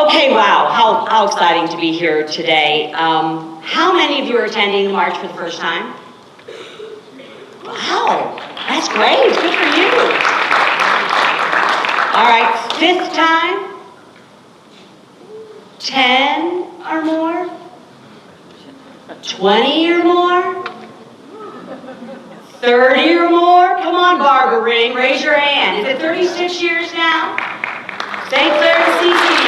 Okay, wow, how exciting to be here today. How many of you are attending the march for the first time? Wow, that's great, good for you. All right, fifth time? 10 or more? 20 or more? 30 or more? Come on, Barbara Ring, raise your hand. Is it 36 years now? St. Clair Assisi.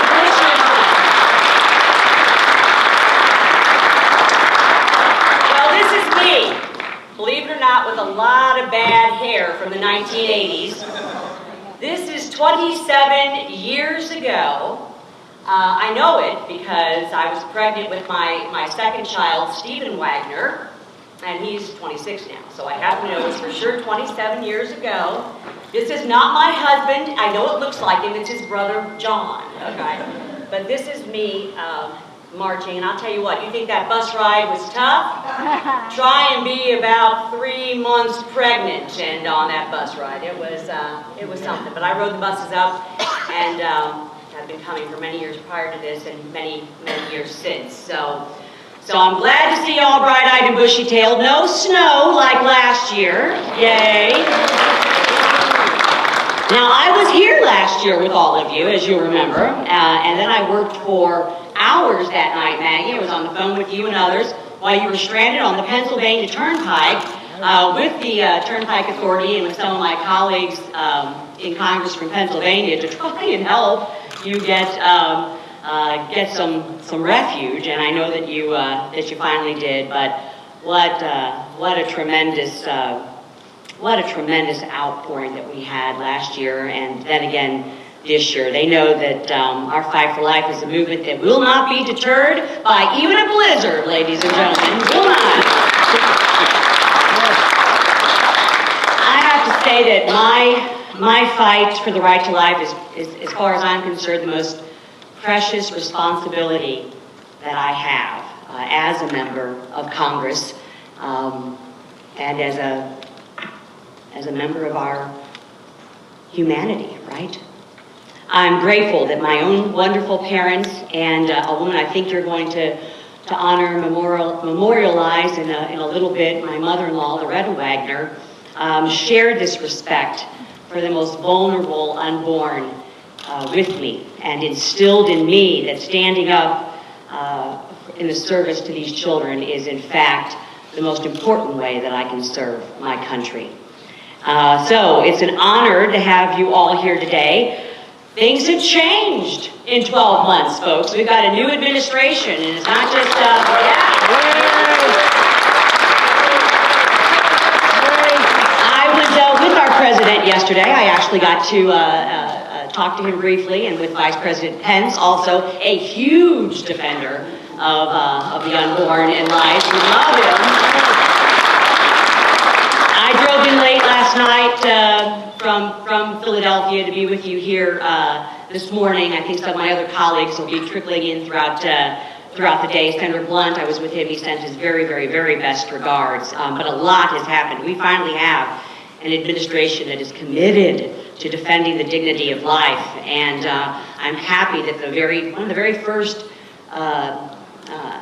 Well, this is me, believe it or not, with a lot of bad hair from the 1980s. This is 27 years ago. I know it because I was pregnant with my second child, Stephen Wagner, and he's 26 now, so I have to know it's for sure 27 years ago. This is not my husband. I know it looks like him. It's his brother, John, okay? But this is me marching, and I'll tell you what, you think that bus ride was tough? Try and be about 3 months pregnant and on that bus ride. It was something, but I rode the buses up, and I've been coming for many years prior to this and many years since. So I'm glad to see you all bright-eyed and bushy-tailed. No snow like last year. Yay. Now, I was here last year with all of you, as you remember, and then I worked for hours that night, Maggie. I was on the phone with you and others while you were stranded on the Pennsylvania Turnpike with the Turnpike Authority and with some of my colleagues in Congress from Pennsylvania to try and help you get some refuge, and I know that you finally did. But what a tremendous outpouring that we had last year, and then again this year. They know that our Fight for Life is a movement that will not be deterred by even a blizzard, ladies and gentlemen. Will not. I have to say that my fight for the right to life is, as far as I'm concerned, the most precious responsibility that I have as a member of Congress and as a member of our humanity, right? I'm grateful that my own wonderful parents and a woman I think you're going to honor, memorialize in a little bit, my mother-in-law, Loretta Wagner, shared this respect for the most vulnerable unborn with me, and instilled in me that standing up in the service to these children is in fact the most important way that I can serve my country. So it's an honor to have you all here today. Things have changed in 12 months, folks. We've got a new administration, and it's not just, I was with our president yesterday. I actually got to talk to him briefly, and with Vice President Pence, also a huge defender of the unborn and life. We love him. I drove in late last night from Philadelphia to be with you here this morning. I think some of my other colleagues will be trickling in throughout the day. Senator Blunt, I was with him. He sent his very, very, very best regards. But a lot has happened. We finally have an administration that is committed to defending the dignity of life. And I'm happy that one of the very first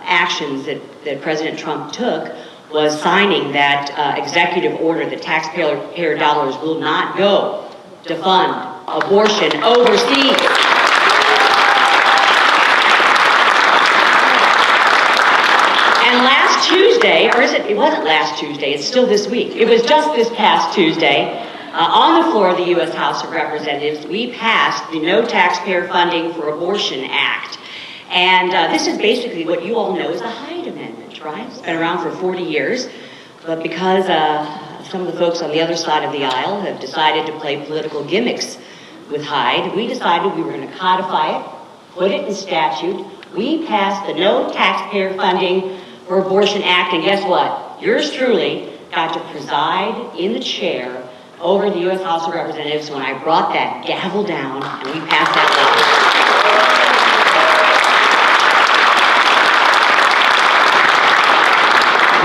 actions that President Trump took was signing that executive order that taxpayer dollars will not go to fund abortion overseas. And last Tuesday, or it wasn't last Tuesday, it's still this week. It was just this past Tuesday, on the floor of the U.S. House of Representatives, we passed the No Taxpayer Funding for Abortion Act. And this is basically what you all know as the Hyde Amendment, right? It's been around for 40 years, but because some of the folks on the other side of the aisle have decided to play political gimmicks with Hyde, we decided we were going to codify it, put it in statute. We passed the No Taxpayer Funding for Abortion Act, and guess what? Yours truly got to preside in the chair over the U.S. House of Representatives when I brought that gavel down and we passed that law.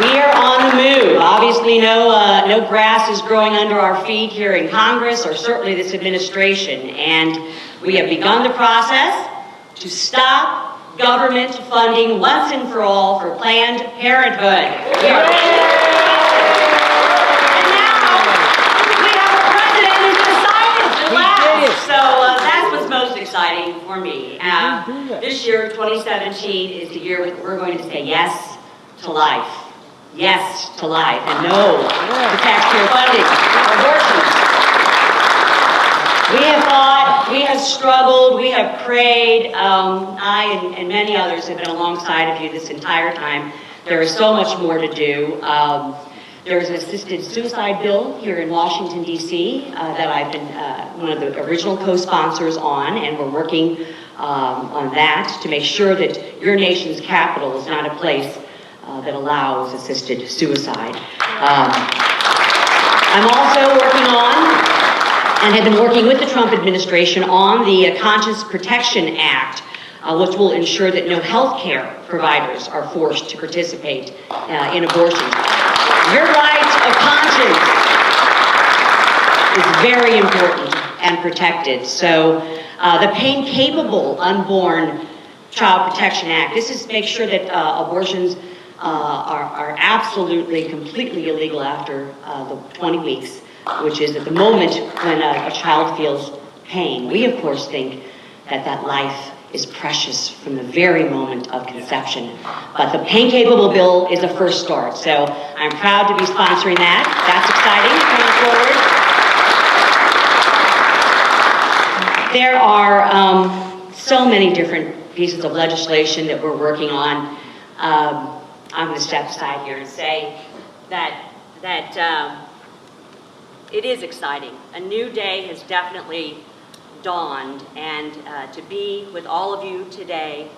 We are on the move. Obviously, no grass is growing under our feet here in Congress, or certainly this administration. And we have begun the process to stop government funding once and for all for Planned Parenthood. Here. And now we have a president who's decided to laugh. So that's what's most exciting for me. This year, 2017, is the year we're going to say yes to life. Yes to life, and no to taxpayer funding, abortions. We have fought, we have struggled, we have prayed. I and many others have been alongside of you this entire time. There is so much more to do. There's an assisted suicide bill here in Washington, D.C. That I've been one of the original co-sponsors on, and we're working on that to make sure that your nation's capital is not a place that allows assisted suicide. I'm also working on, and have been working with the Trump administration on the Conscience Protection Act, which will ensure that no health care providers are forced to participate in abortions. Your right of conscience is very important and protected. So the Pain-Capable Unborn Child Protection Act, this is to make sure that abortions are absolutely, completely illegal after the 20 weeks, which is at the moment when a child feels pain. We, of course, think that that life is precious from the very moment of conception. But the Pain-Capable bill is a first start, so I'm proud to be sponsoring that. That's exciting, coming forward. There are so many different pieces of legislation that we're working on. I'm going to step aside here and say that it is exciting. A new day has definitely dawned, and to be with all of you today,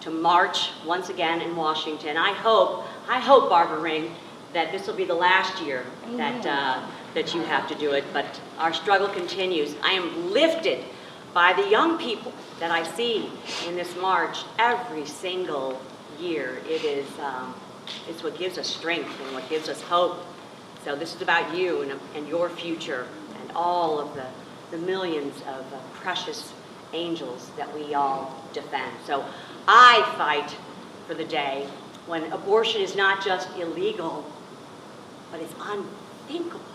to march once again in Washington. I hope, Barbara Ring, that this will be the last year that you have to do it, but our struggle continues. I am lifted by the young people that I see in this march every single year. It is, it's what gives us strength and what gives us hope. So this is about you and your future and all of the millions of precious angels that we all defend. So I fight for the day when abortion is not just illegal, but it's unthinkable.